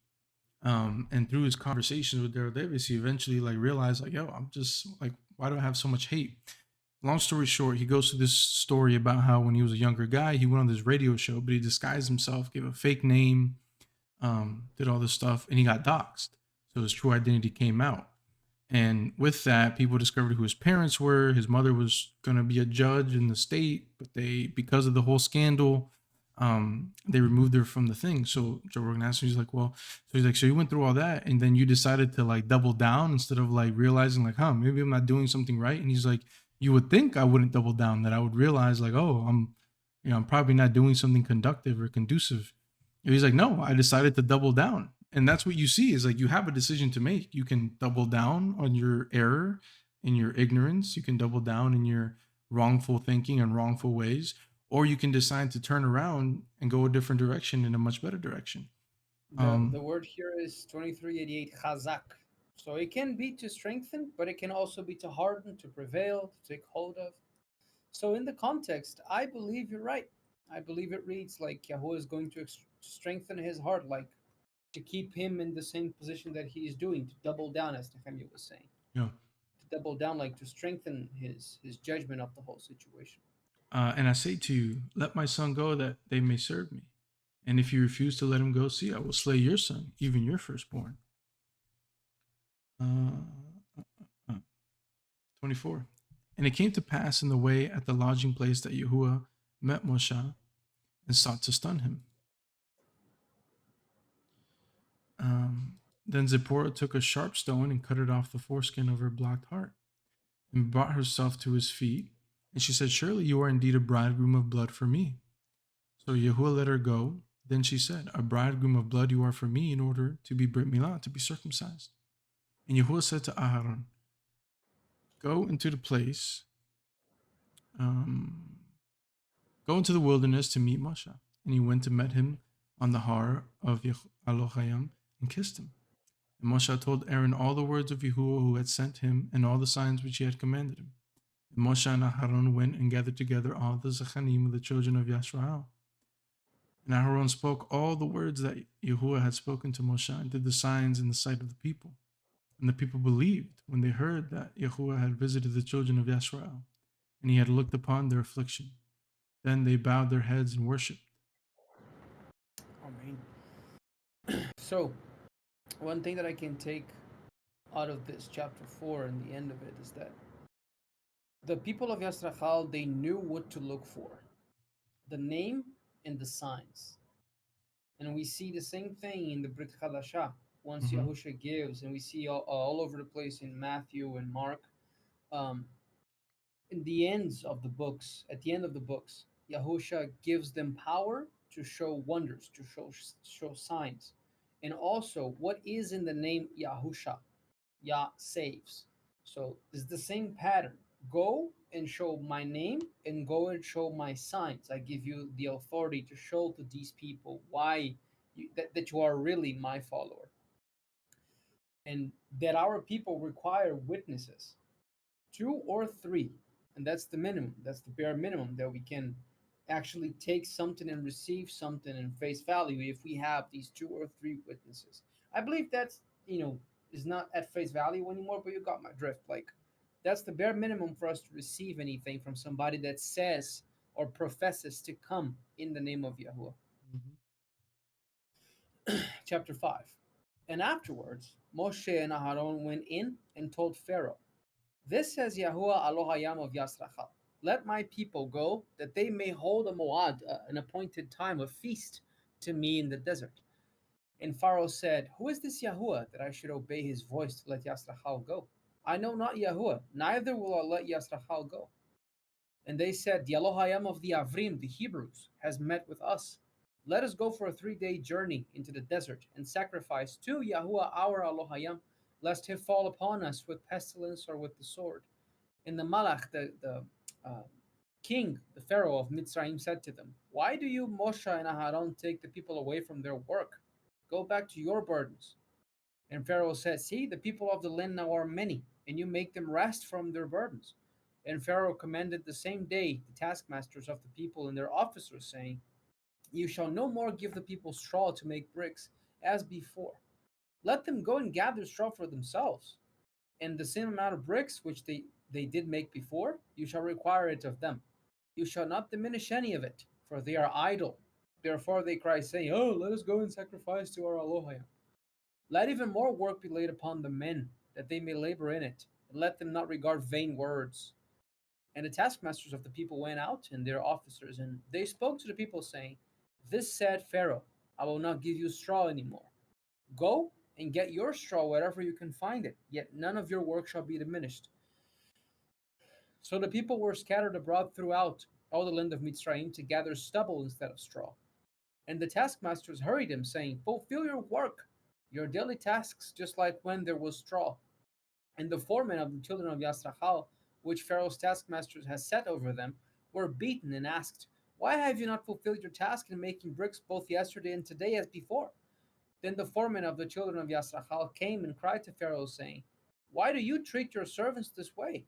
And through his conversations with Daryl Davis, he eventually like realized like, yo, I'm just like, why do I have so much hate? long story short, he goes through this story about how when he was a younger guy, he went on this radio show, but he disguised himself, gave a fake name, did all this stuff, and he got doxxed. So his true identity came out. And with that, people discovered who his parents were. His mother was going to be a judge in the state, but because of the whole scandal, they removed her from the thing. So Joe Rogan asked him, he's like, well, so you went through all that, and then you decided to like double down instead of like realizing like, maybe I'm not doing something right. And he's like, you would think I wouldn't double down, that I would realize like, oh, I'm probably not doing something conductive or conducive. And he's like, no, I decided to double down. And that's what you see is like, you have a decision to make. You can double down on your error and your ignorance. You can double down in your wrongful thinking and wrongful ways, or you can decide to turn around and go a different direction, in a much better direction. The word here is 2388 chazak. So it can be to strengthen, but it can also be to harden, to prevail, to take hold of. So in the context, I believe you're right. I believe it reads like Yahuwah is going to strengthen his heart, like to keep him in the same position that he is doing, to double down, as Nehemiah was saying. Yeah. To double down, like to strengthen his judgment of the whole situation. And I say to you, let my son go that they may serve me. And if you refuse to let him go, see, I will slay your son, even your firstborn. 24. And it came to pass in the way at the lodging place that Yahuah met Moshe and sought to stun him. Then Zipporah took a sharp stone and cut it off the foreskin of her blocked heart and brought herself to his feet. And she said, surely you are indeed a bridegroom of blood for me. So Yahuah let her go. Then she said, a bridegroom of blood you are for me, in order to be Brit Milah, to be circumcised. And Yahuah said to Aharon, go into the place, go into the wilderness to meet Moshe. And he went and met him on the har of Elohayim and kissed him. And Moshe told Aaron all the words of Yahuah who had sent him and all the signs which he had commanded him. And Moshe and Aharon went and gathered together all the Zechanim of the children of Yisrael. And Aharon spoke all the words that Yahuah had spoken to Moshe and did the signs in the sight of the people. And the people believed when they heard that Yahuah had visited the children of Yisrael, and he had looked upon their affliction. Then they bowed their heads and worshipped. Amen. So, one thing that I can take out of this chapter 4 and the end of it is that the people of Yisrachal, they knew what to look for. The name and the signs. And we see the same thing in the Brit Chadashah. Once Yahusha gives, and we see all over the place in Matthew and Mark, in the ends of the books, at the end of the books, Yahusha gives them power to show wonders, to show signs. And also, what is in the name Yahusha? Yah saves. So it's the same pattern. Go and show my name, and go and show my signs. I give you the authority to show to these people why that you are really my follower. And that our people require witnesses, 2 or 3, and that's the minimum. That's the bare minimum that we can actually take something and receive something in face value if we have these 2 or 3 witnesses. I believe that's is not at face value anymore, but you got my drift. Like, that's the bare minimum for us to receive anything from somebody that says or professes to come in the name of Yahuwah. Chapter 5. And afterwards, Moshe and Aharon went in and told Pharaoh, this says Yahuwah Elohayim of Yisrachal, let my people go, that they may hold a moad, an appointed time, a feast to me in the desert. And Pharaoh said, who is this Yahuwah that I should obey his voice to let Yisrachal go? I know not Yahuwah, neither will I let Yisrachal go. And they said, the Elohayim of the Avrim, the Hebrews, has met with us. Let us go for a 3-day journey into the desert and sacrifice to Yahuwah our Elohayim, lest he fall upon us with pestilence or with the sword. And the Malach, the king, the Pharaoh of Mitzrayim, said to them, why do you, Moshe and Aharon, take the people away from their work? Go back to your burdens. And Pharaoh said, see, the people of the land now are many, and you make them rest from their burdens. And Pharaoh commanded the same day the taskmasters of the people and their officers, saying, you shall no more give the people straw to make bricks as before. Let them go and gather straw for themselves, and the same amount of bricks which they they did make before, you shall require it of them. You shall not diminish any of it, for they are idle. Therefore they cry, saying, Oh, let us go and sacrifice to our Elohim. Let even more work be laid upon the men, that they may labor in it, and let them not regard vain words. And the taskmasters of the people went out, and their officers, and they spoke to the people, saying, This said Pharaoh, I will not give you straw any more. Go and get your straw wherever you can find it, yet none of your work shall be diminished. So the people were scattered abroad throughout all the land of Mitzrayim to gather stubble instead of straw. And the taskmasters hurried him, saying, Fulfill your work, your daily tasks, just like when there was straw. And the foremen of the children of Yasrachal, which Pharaoh's taskmasters had set over them, were beaten and asked, Why have you not fulfilled your task in making bricks both yesterday and today as before? Then the foreman of the children of Yasrachal came and cried to Pharaoh, saying, Why do you treat your servants this way?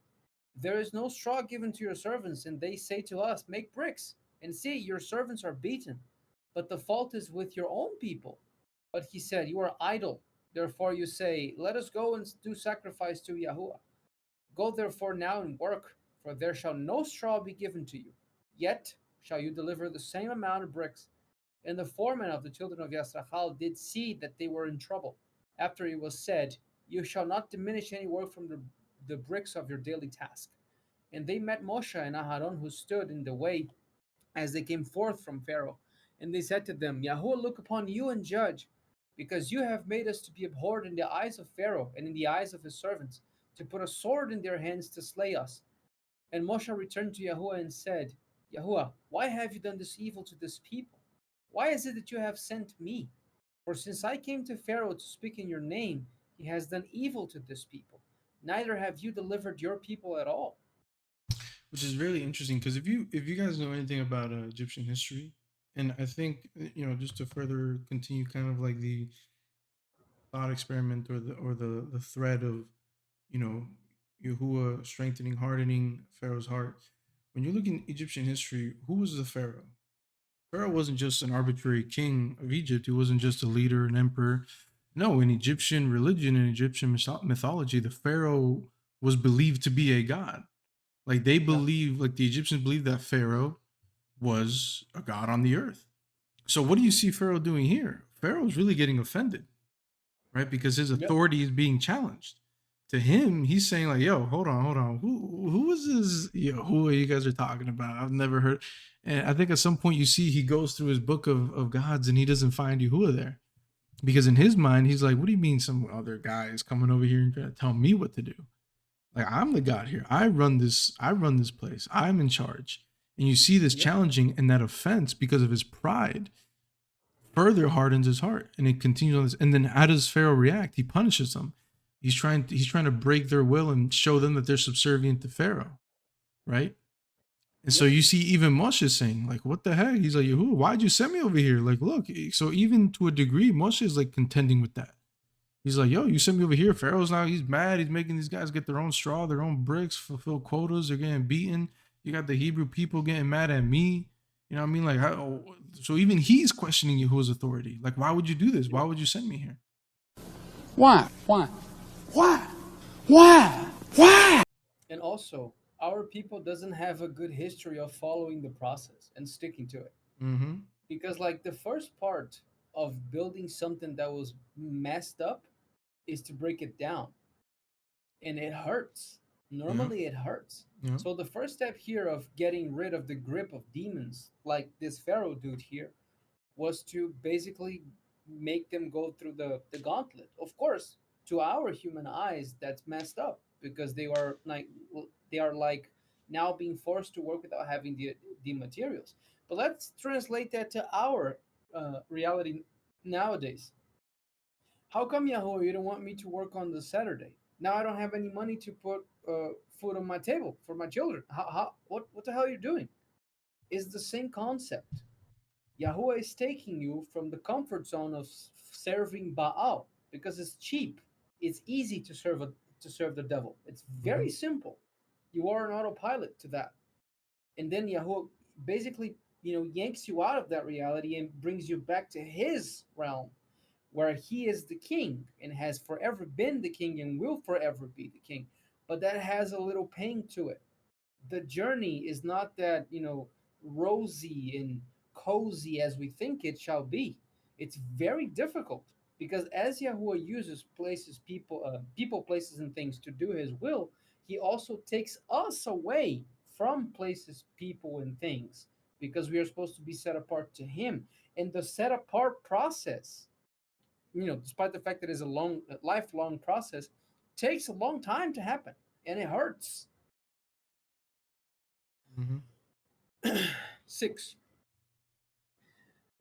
There is no straw given to your servants, and they say to us, Make bricks. And see, your servants are beaten. But the fault is with your own people. But he said, You are idle. Therefore you say, Let us go and do sacrifice to Yahuah. Go therefore now and work, for there shall no straw be given to you. Yet shall you deliver the same amount of bricks. And the foreman of the children of Yasrachal did see that they were in trouble. After it was said, You shall not diminish any work from the bricks of your daily task. And they met Moshe and Aharon, who stood in the way as they came forth from Pharaoh. And they said to them, Yahuah look upon you and judge, because you have made us to be abhorred in the eyes of Pharaoh and in the eyes of his servants, to put a sword in their hands to slay us. And Moshe returned to Yahuah and said, Yahuah, why have you done this evil to this people? Why is it that you have sent me? For since I came to Pharaoh to speak in your name, he has done evil to this people. Neither have you delivered your people at all. Which is really interesting, because if you guys know anything about Egyptian history, and I think, just to further continue kind of like the thought experiment, or the thread of, you know Yahuah strengthening, hardening Pharaoh's heart. When you look in Egyptian history, who was the Pharaoh? Pharaoh wasn't just an arbitrary king of Egypt. He wasn't just a leader, an emperor. No, in Egyptian religion and Egyptian mythology, the Pharaoh was believed to be a god. Like they believe, like the Egyptians believed that Pharaoh was a god on the earth. So what do you see Pharaoh doing here? Pharaoh's really getting offended, right? Because his authority is being challenged. To him, he's saying like, "Yo, hold on. Who is this Yahuah you guys are talking about? I've never heard." And I think at some point you see he goes through his book of gods and he doesn't find Yahuah there, because in his mind he's like, "What do you mean some other guy is coming over here and trying to tell me what to do? Like I'm the god here. I run this place. I'm in charge." And you see this challenging, and that offense, because of his pride, further hardens his heart, and it continues on this. And then how does Pharaoh react? He punishes them. He's trying to break their will and show them that they're subservient to Pharaoh, right? And so you see even Moshe saying like, "What the heck?" He's like, "Yahuah, why'd you send me over here? Like, look." So even to a degree, Moshe is like contending with that. He's like, "Yo, you sent me over here." Pharaoh's now, he's mad. He's making these guys get their own straw, their own bricks, fulfill quotas. They're getting beaten. You got the Hebrew people getting mad at me. You know what I mean? Like, so even he's questioning Yahuwah's authority. Like, why would you do this? Why would you send me here? Why? And also, our people doesn't have a good history of following the process and sticking to it. Mm-hmm. Because like the first part of building something that was messed up is to break it down. And it hurts. Normally it hurts. Yeah. So the first step here of getting rid of the grip of demons, like this Pharaoh dude here, was to basically make them go through the gauntlet. Of course, to our human eyes, that's messed up, because they are like now being forced to work without having the materials. But let's translate that to our reality nowadays. How come, Yahuah, you don't want me to work on the Saturday? Now I don't have any money to put food on my table for my children. What the hell are you doing? It's the same concept. Yahuah is taking you from the comfort zone of serving Baal because it's cheap. It's easy to serve the devil. It's very simple. You are an autopilot to that. And then Yahuah basically, yanks you out of that reality and brings you back to his realm, where he is the king and has forever been the king and will forever be the king, but that has a little pain to it. The journey is not that, rosy and cozy as we think it shall be. It's very difficult because as Yahuwah uses people, places, and things to do His will, He also takes us away from places, people, and things because we are supposed to be set apart to Him. And the set apart process, despite the fact that it's a lifelong process, takes a long time to happen, and it hurts. Mm-hmm. 6.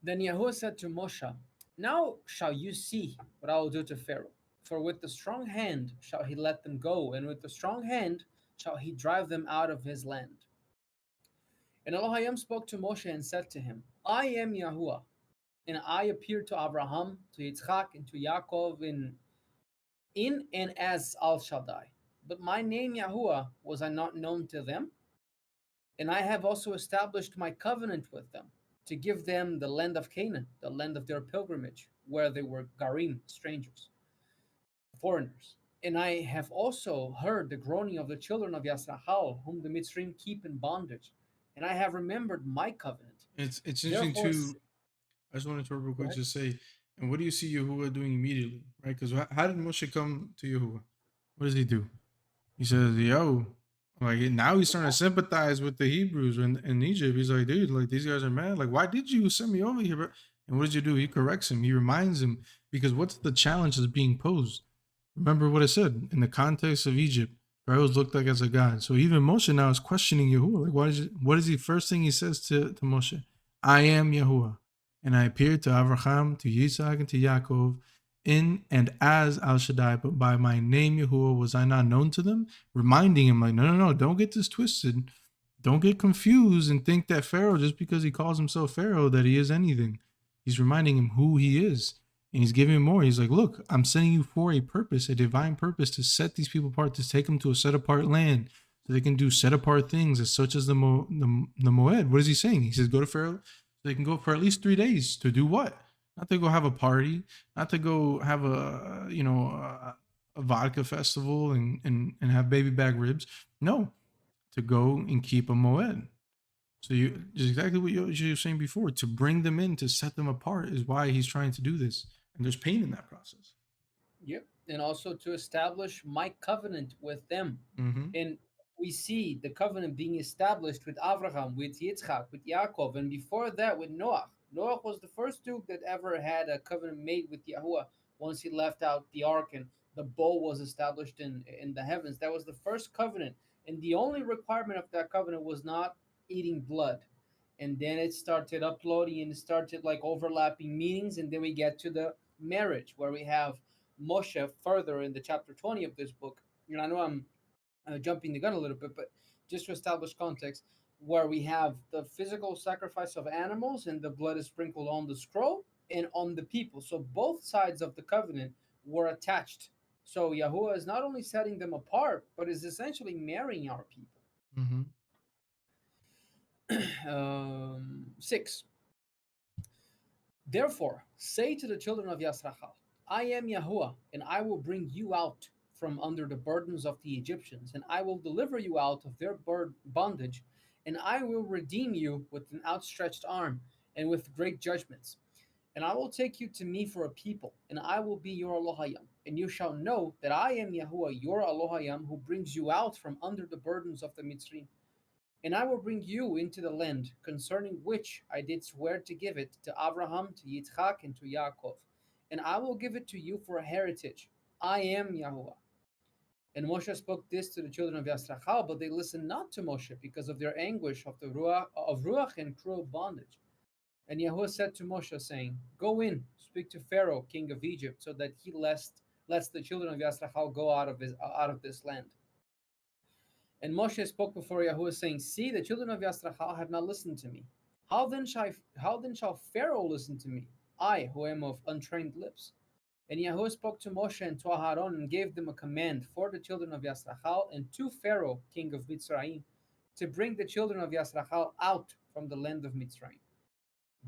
Then Yahuwah said to Moshe, now shall you see what I will do to Pharaoh. For with the strong hand shall he let them go, and with the strong hand shall he drive them out of his land. And Elohim spoke to Moshe and said to him, I am Yahuwah, and I appeared to Abraham, to Yitzchak, and to Yaakov in and as Al Shaddai. But my name Yahuwah was I not known to them? And I have also established my covenant with them, to give them the land of Canaan, the land of their pilgrimage, where they were garim, strangers, foreigners. And I have also heard the groaning of the children of Yasrahal, whom the Mitzrayim keep in bondage. And I have remembered my covenant. It's interesting Therefore, too. I just want to real go quick ahead. just say, and what do you see Yahuwah doing immediately, right? Because how did Moshe come to Yahuwah? What does he do? He says, "Yo, like now he's starting to sympathize with the Hebrews in Egypt. He's like, dude, like these guys are mad. Like, why did you send me over here, bro?" And what does he do? He corrects him. He reminds him because what's the challenge that's being posed? Remember what I said in the context of Egypt. Pharaoh's looked like as a god. So even Moshe now is questioning Yahuwah. Like, what is the first thing he says to Moshe? I am Yahuwah, and I appeared to Abraham, to Yitzhak, and to Yaakov in and as Al Shaddai, but by my name Yahuwah was I not known to them? Reminding him, like, no, don't get this twisted. Don't get confused and think that Pharaoh, just because he calls himself Pharaoh, that he is anything. He's reminding him who he is. And he's giving him more. He's like, look, I'm sending you for a purpose, a divine purpose, to set these people apart, to take them to a set apart land so they can do set apart things, as such as the Moed. What is he saying? He says, go to Pharaoh so they can go for at least 3 days to do what? Not to go have a party, not to go have a vodka festival and have baby back ribs. No, to go and keep a Moed. So you just exactly what you were saying before. To bring them in, to set them apart, is why he's trying to do this. And there's pain in that process. Yep. And also to establish my covenant with them. Mm-hmm. And we see the covenant being established with Abraham, with Yitzchak, with Yaakov, and before that with Noah. Noah was the first dude that ever had a covenant made with Yahuwah once he left out the ark and the bowl was established in the heavens. That was the first covenant. And the only requirement of that covenant was not eating blood. And then it started uploading and it started like overlapping meanings. And then we get to the marriage where we have Moshe further in the chapter 20 of this book. And I know I'm jumping the gun a little bit, but just to establish context, where we have the physical sacrifice of animals and the blood is sprinkled on the scroll and on the people. So both sides of the covenant were attached. So Yahuwah is not only setting them apart, but is essentially marrying our people. Mm-hmm. 6. Therefore, say to the children of Yasrachal, I am Yahuwah, and I will bring you out from under the burdens of the Egyptians, and I will deliver you out of their bondage, and I will redeem you with an outstretched arm and with great judgments. And I will take you to me for a people, and I will be your Elohim, and you shall know that I am Yahuwah, your Elohim, who brings you out from under the burdens of the Mitzrayim. And I will bring you into the land concerning which I did swear to give it to Abraham, to Yitzchak, and to Yaakov. And I will give it to you for a heritage. I am Yahuwah. And Moshe spoke this to the children of Yasrachal, but they listened not to Moshe because of their anguish of the ruach and cruel bondage. And Yahuwah said to Moshe, saying, Go in, speak to Pharaoh, king of Egypt, so that he lets the children of Yasrachal go out of this land. And Moshe spoke before Yahuwah, saying, See, the children of Yasrachal have not listened to me. How then shall Pharaoh listen to me, I who am of untrained lips? And Yahuwah spoke to Moshe and to Aharon and gave them a command for the children of Yasrachal and to Pharaoh, king of Mitzrayim, to bring the children of Yasrachal out from the land of Mitzrayim.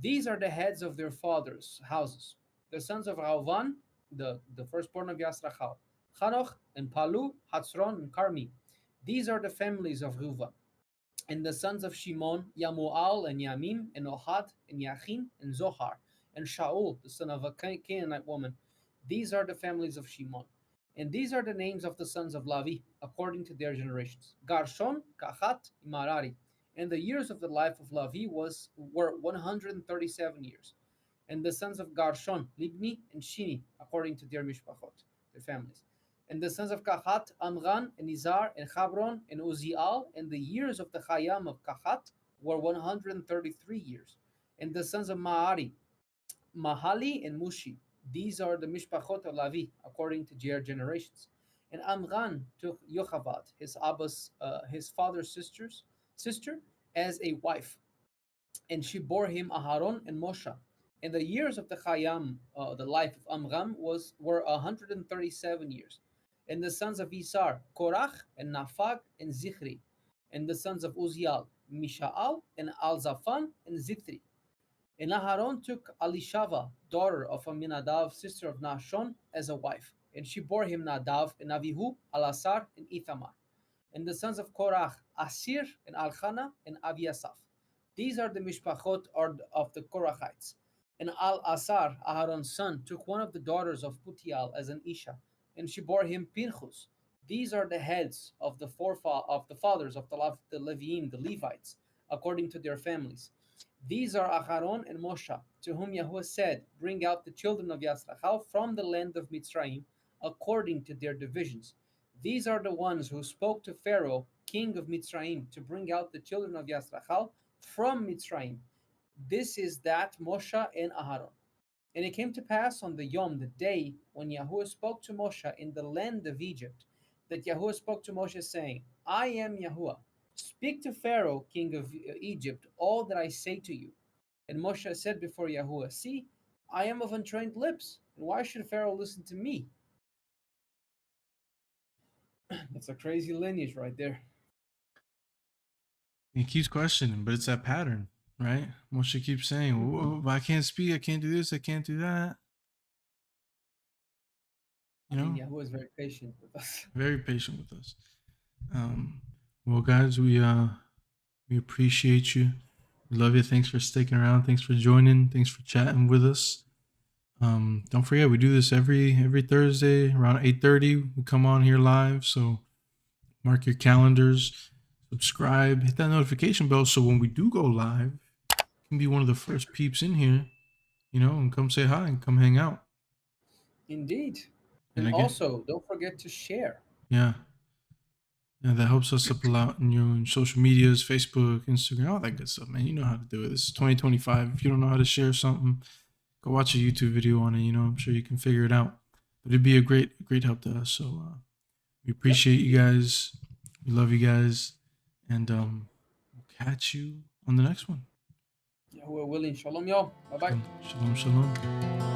These are the heads of their fathers' houses. The sons of Rauvan, the firstborn of Yasrachal, Chanoch, and Palu, Hatzron, and Carmi. These are the families of Reuven. And the sons of Shimon, Yamual, and Yamim, and Ohad, and Yachin, and Zohar, and Shaul, the son of a Canaanite woman. These are the families of Shimon. And these are the names of the sons of Lavi, according to their generations. Garshon, Kahat, Marari. And the years of the life of Lavi were 137 years. And the sons of Garshon, Libni, and Shini, according to their mishpachot, their families. And the sons of Kahat, Amran, and Izar, and Chabron, and Uzial, and the years of the Chayam of Kahat were 133 years. And the sons of Ma'ari, Mahali, and Mushi. These are the Mishpachot of Lavi, according to their generations. And Amran took Yochavad, his father's sister, as a wife, and she bore him Aharon and Moshe. And the years of the Chayam, the life of Amram, were 137 years. And the sons of Isar, Korach, and Nafag, and Zichri. And the sons of Uzial, Mishaal, and Alzaphan, and Zithri. And Aharon took Alishava, daughter of Aminadav, sister of Nashon, as a wife. And she bore him Nadav, and Avihu, Alasar, and Ithamar. And the sons of Korach, Asir, and Alchana, and Aviasaph. These are the mishpachot of the Korachites. And Al-Asar, Aharon's son, took one of the daughters of Putial as an Isha, and she bore him Pinchus. These are the heads of the fathers of the Leviim, the Levites, according to their families. These are Aharon and Moshe, to whom Yahuah said, "Bring out the children of Yisrachel from the land of Mitzrayim, according to their divisions." These are the ones who spoke to Pharaoh, king of Mitzrayim, to bring out the children of Yisrachel from Mitzrayim. This is that Moshe and Aharon. And it came to pass on the Yom, the day, when Yahuah spoke to Moshe in the land of Egypt, that Yahuah spoke to Moshe, saying, "I am Yahuah. Speak to Pharaoh, king of Egypt, all that I say to you." And Moshe said before Yahuah, "See, I am of untrained lips, and why should Pharaoh listen to me?" That's a crazy lineage right there. He keeps questioning, but it's that pattern, right? Moshe keeps saying, I can't speak, I can't do this, I can't do that. You know? Yahuah is very patient with us. Very patient with us. Well, guys, we appreciate you. We love you. Thanks for sticking around. Thanks for joining. Thanks for chatting with us. Don't forget, we do this every Thursday around 8:30. We come on here live, so mark your calendars. Subscribe, hit that notification bell, so when we do go live, you can be one of the first peeps in here, and come say hi and come hang out. Indeed. And again, also, don't forget to share. Yeah, that helps us up a lot in your social medias, Facebook, Instagram, all that good stuff, man. You know how to do it. This is 2025. If you don't know how to share something, go watch a YouTube video on it. I'm sure you can figure it out. But it'd be a great help to us. So we appreciate you guys. We love you guys. And we'll catch you on the next one. Yahuah willing. Shalom, y'all. Bye-bye. Shalom, shalom.